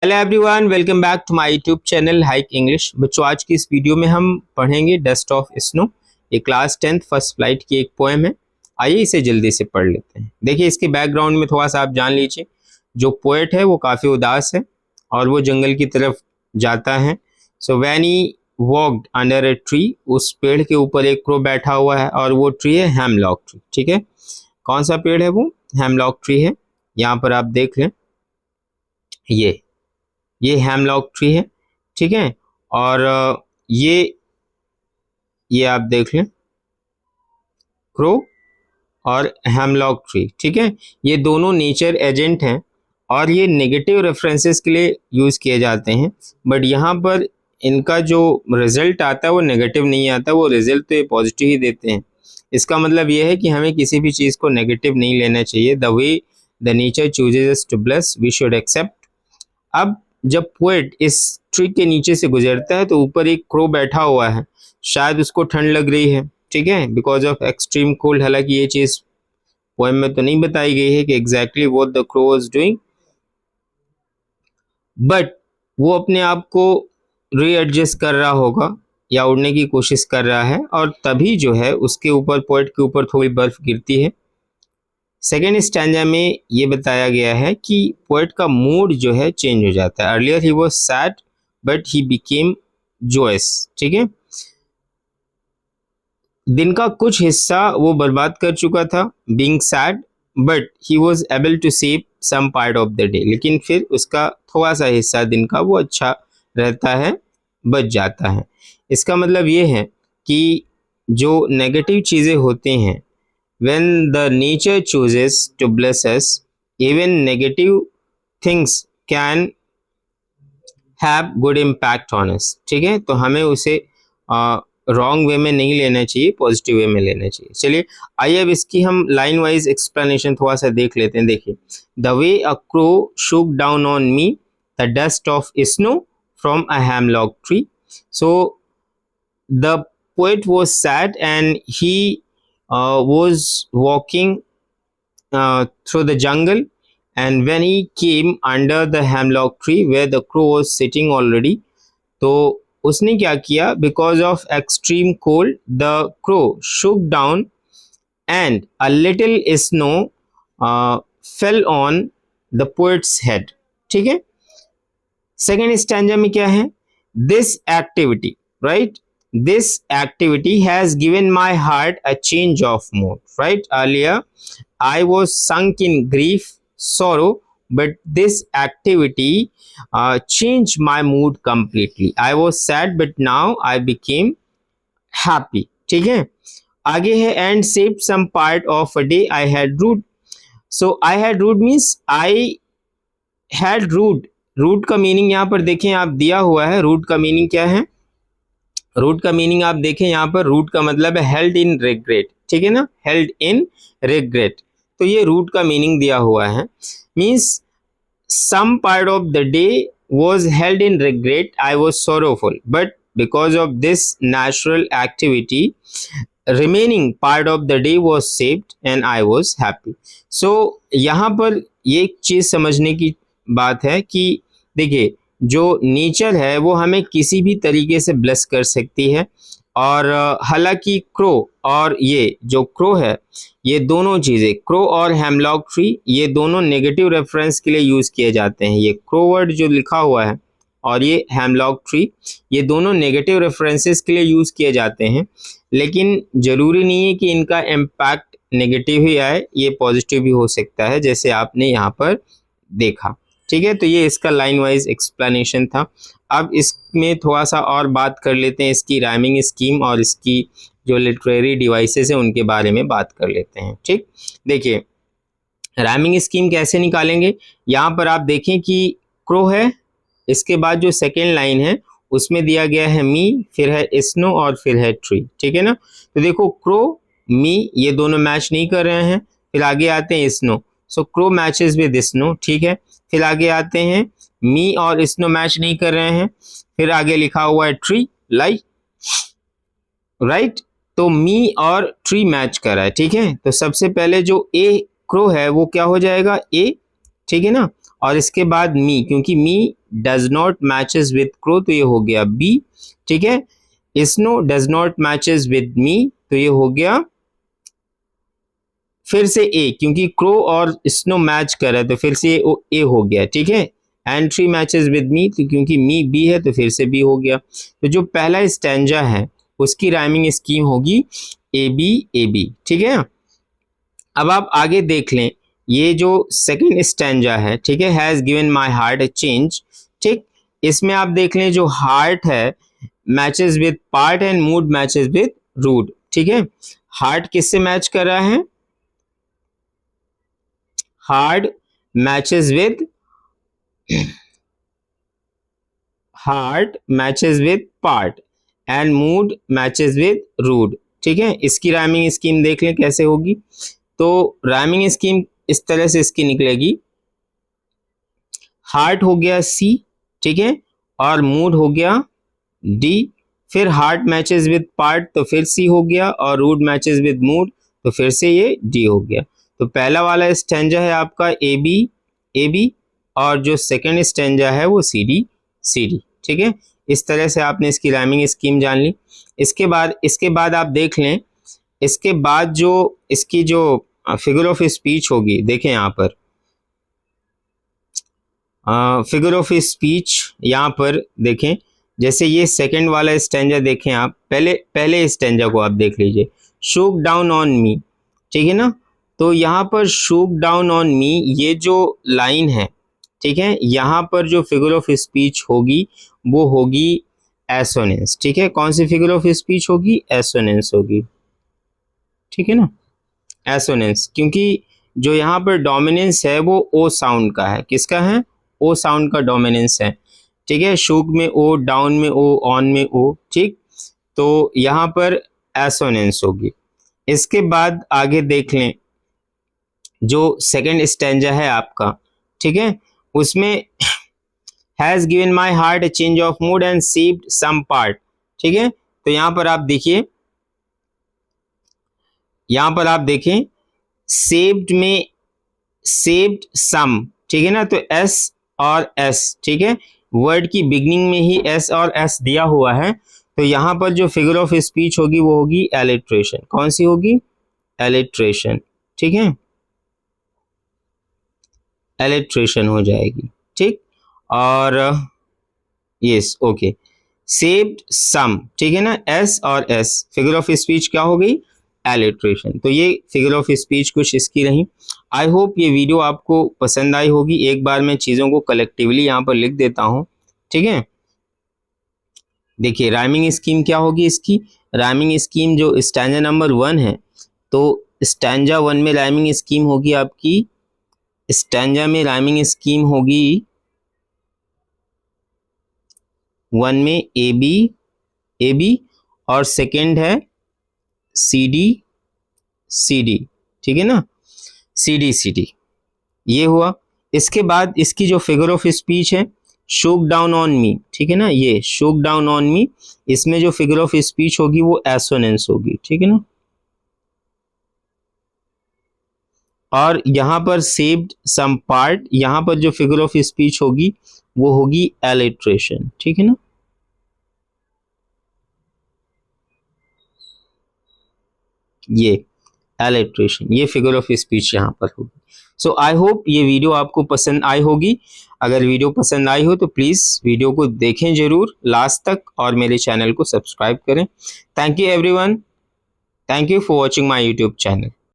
Hello everyone, welcome back to my YouTube channel hike English. बच्चों, आज की इस वीडियो में हम पढ़ेंगे डस्ट ऑफ स्नो। ये क्लास 10th फर्स्ट फ्लाइट की एक पोएम है। आइए इसे जल्दी से पढ़ लेते हैं। देखिए, इसके बैकग्राउंड में थोड़ा सा आप जान लीजिए। जो पोएट है वो काफ़ी उदास है और वो जंगल की तरफ जाता है। So when he walked under a tree, उस पेड़ के ऊपर एक क्रो बैठा हुआ है और वो ट्री है हेमलॉक ट्री। ठीक है, कौन सा पेड़ है वो? हेमलॉक ट्री है। यहाँ पर आप देख लें, ये हेमलॉक ट्री है। ठीक है, और ये आप देख लें, क्रो और हेमलॉक ट्री। ठीक है, ये दोनों नेचर एजेंट हैं और ये नेगेटिव रेफरेंसेस के लिए यूज किए जाते हैं। बट यहाँ पर इनका जो रिजल्ट आता है वो नेगेटिव नहीं आता, वो रिजल्ट तो ये पॉजिटिव ही देते हैं। इसका मतलब ये है कि हमें किसी भी चीज़ को नेगेटिव नहीं लेना चाहिए। The way the nature chooses us to bless, we should accept. अब जब पोएट इस ट्री के नीचे से गुजरता है तो ऊपर एक क्रो बैठा हुआ है। शायद उसको ठंड लग रही है, ठीक है, बिकॉज ऑफ एक्सट्रीम कोल्ड। हालांकि ये चीज पोएम में तो नहीं बताई गई है कि exactly what the crow was doing, but वो अपने आप को रीएडजस्ट कर रहा होगा या उड़ने की कोशिश कर रहा है, और तभी जो है उसके ऊपर, पोएट के ऊपर थोड़ी बर्फ गिरती है। सेकेंड स्टैंजा में ये बताया गया है कि पोएट का मूड जो है चेंज हो जाता है। Earlier he was sad but he became Joyce. ठीक है, दिन का कुछ हिस्सा वो बर्बाद कर चुका था, being sad, but he was able to save some part of the day. लेकिन फिर उसका थोड़ा सा हिस्सा दिन का वो अच्छा रहता है, बच जाता है। इसका मतलब ये है कि जो नेगेटिव चीज़ें होती हैं, when the nature chooses to bless us, even negative things can have good impact on us। ठीक है, तो हमें उसे रॉन्ग वे में नहीं लेना चाहिए, पॉजिटिव वे में लेना चाहिए। चलिए आइए अब इसकी हम लाइन वाइज एक्सप्लेनेशन थोड़ा सा देख लेते हैं। देखिए, the way a crow shook down on me the dust of snow from a hemlock tree। So the poet was sad and he was walking through the jungle, and when he came under the hemlock tree where the crow was sitting already, तो उसने क्या किया? Because of extreme cold the crow shook down and a little snow fell on the poet's head। ठीक है, second stanza में क्या है? This activity, right, this activity has given my heart a change of mood। right, earlier I was sunk in grief, sorrow, but this activity changed my mood completely। I was sad but now I became happy। ठीक है, आगे है and saved some part of a day I had rude। so I had rude means I had rude। Root का meaning यहाँ पर देखें, आप दिया हुआ है। रूट का मीनिंग क्या है? रूट का मीनिंग आप देखें यहाँ पर, रूट का मतलब है हेल्ड इन रिग्रेट। ठीक है ना, हेल्ड इन रिग्रेट, तो ये रूट का मीनिंग दिया हुआ है। Means some part of the day was held in regret, I was sorrowful, but because of this natural activity remaining part of the day was saved and I was happy। so यहाँ पर ये एक चीज समझने की बात है कि देखिए, जो नेचर है वो हमें किसी भी तरीके से ब्लेस कर सकती है। और हालांकि क्रो और ये जो क्रो है, ये दोनों चीज़ें, क्रो और हेमलॉक ट्री, ये दोनों नेगेटिव रेफरेंस के लिए यूज़ किए जाते हैं। ये क्रो वर्ड जो लिखा हुआ है और ये हेमलॉक ट्री, ये दोनों नेगेटिव रेफरेंसेस के लिए यूज़ किए जाते हैं। लेकिन ज़रूरी नहीं है कि इनका इम्पैक्ट नेगेटिव ही आए, ये पॉजिटिव भी हो सकता है, जैसे आपने यहाँ पर देखा। ठीक है, तो ये इसका लाइन वाइज एक्सप्लेनेशन था। अब इसमें थोड़ा सा और बात कर लेते हैं, इसकी राइमिंग स्कीम और इसकी जो लिटरेरी डिवाइसेस हैं उनके बारे में बात कर लेते हैं। ठीक, देखिए राइमिंग स्कीम कैसे निकालेंगे। यहाँ पर आप देखें कि क्रो है, इसके बाद जो सेकेंड लाइन है उसमें दिया गया है मी, फिर है स्नो और फिर है ट्री। ठीक है ना, तो देखो क्रो, मी, ये दोनों मैच नहीं कर रहे हैं। फिर आगे आते हैं snow, so crow matches with snow. ठीक है, फिर आगे आते हैं मी और स्नो मैच नहीं कर रहे हैं। फिर आगे लिखा हुआ है ट्री, लाइक, राइट, तो मी और ट्री मैच कर रहा है। ठीक है, तो सबसे पहले जो ए क्रो है वो क्या हो जाएगा? ए। ठीक है ना, और इसके बाद मी, क्योंकि me does not matches with crow, तो ये हो गया बी, ठीक है। Snow does not matches with me, तो ये हो गया फिर से ए, क्योंकि क्रो और स्नो मैच कर रहा है तो फिर से ए हो गया, ठीक है। And tree matches with me, तो क्योंकि मी बी है तो फिर से बी हो गया। तो जो पहला स्टैंजा है उसकी राइमिंग स्कीम होगी ए बी, ठीक है। अब आप आगे देख लें, ये जो सेकंड स्टैंजा है, ठीक है, has given my heart a change, ठीक। इसमें आप देख लें जो हार्ट है matches with part and mood matches with root, ठीक है। हार्ट किससे मैच कर रहा है? Heart matches with heart matches with part and mood matches with root, ठीक है। इसकी राइमिंग स्कीम देख लें कैसे होगी। तो राइमिंग स्कीम इस तरह से इसकी निकलेगी, हार्ट हो गया सी, ठीक है, और मूड हो गया डी, फिर हार्ट मैचेस विद पार्ट तो फिर सी हो गया, और रूट मैचेस विद मूड तो फिर से ये डी हो गया। तो पहला वाला स्टैंजा है आपका ए बी, और जो सेकंड स्टैंजा है वो सी डी, ठीक है। इस तरह से आपने इसकी राइमिंग स्कीम जान ली। इसके बाद आप देख लें, इसके बाद जो इसकी जो फिगर ऑफ स्पीच होगी, देखें यहाँ पर फिगर ऑफ स्पीच यहाँ पर देखें, जैसे ये सेकंड वाला स्टैंजा देखें आप, पहले स्टैंजा को आप देख लीजिए, शूक डाउन ऑन मी, ठीक है ना। तो यहाँ पर शूक डाउन ऑन मी, ये जो लाइन है, ठीक है, यहाँ पर जो फिगर ऑफ स्पीच होगी वो होगी एसोनेंस, ठीक है। कौन सी फिगर ऑफ स्पीच होगी? एसोनेंस होगी, ठीक है ना, एसोनेंस, क्योंकि जो यहाँ पर डोमिनेंस है वो ओ साउंड का है। किसका है? ओ साउंड का डोमिनेंस है, ठीक है। शूक में ओ, डाउन में ओ, ऑन में ओ, ठीक। तो यहाँ पर एसोनेंस होगी। इसके बाद आगे देख लें, जो सेकंड स्टैंजा है आपका, ठीक है, उसमें has given my heart a change of mood and saved some part, ठीक है। तो यहाँ पर आप देखिए, यहाँ पर आप देखें सेव्ड में सेव्ड सम, ठीक है ना, तो एस और एस, ठीक है, वर्ड की बिगनिंग में ही एस और एस दिया हुआ है। तो यहाँ पर जो फिगर ऑफ स्पीच होगी वो होगी एलिट्रेशन। कौन सी होगी? एलिट्रेशन, ठीक है, एलिट्रेशन हो जाएगी, ठीक। और यस, ओके, सेव्ड सम, ठीक है ना, एस और एस, फिगर ऑफ स्पीच क्या हो गई? एलिट्रेशन। तो ये फिगर ऑफ स्पीच कुछ इसकी रही। आई होप ये वीडियो आपको पसंद आई होगी। एक बार मैं चीज़ों को कलेक्टिवली यहाँ पर लिख देता हूँ, ठीक है। देखिए राइमिंग स्कीम क्या होगी इसकी। राइमिंग स्कीम जो स्टैंजा नंबर 1 है, तो स्टैंजा 1 में राइमिंग स्कीम होगी आपकी, स्टैंजा में राइमिंग स्कीम होगी 1 में ए बी, और सेकंड है सी डी, ठीक है ना, सी डी, ये हुआ। इसके बाद इसकी जो फिगर ऑफ स्पीच है शोक डाउन ऑन मी, ठीक है ना, ये शोक डाउन ऑन मी, इसमें जो फिगर ऑफ स्पीच होगी वो एसोनेंस होगी, ठीक है ना। और यहाँ पर सेव्ड सम पार्ट, यहाँ पर जो फिगर ऑफ स्पीच होगी वो होगी एलिट्रेशन, ठीक है ना। ये एलिट्रेशन, ये फिगर ऑफ स्पीच यहाँ पर होगी। सो आई होप ये वीडियो आपको पसंद आई होगी। अगर वीडियो पसंद आई हो तो प्लीज़ वीडियो को देखें ज़रूर लास्ट तक, और मेरे चैनल को सब्सक्राइब करें। Thank you everyone, thank you for watching my YouTube channel.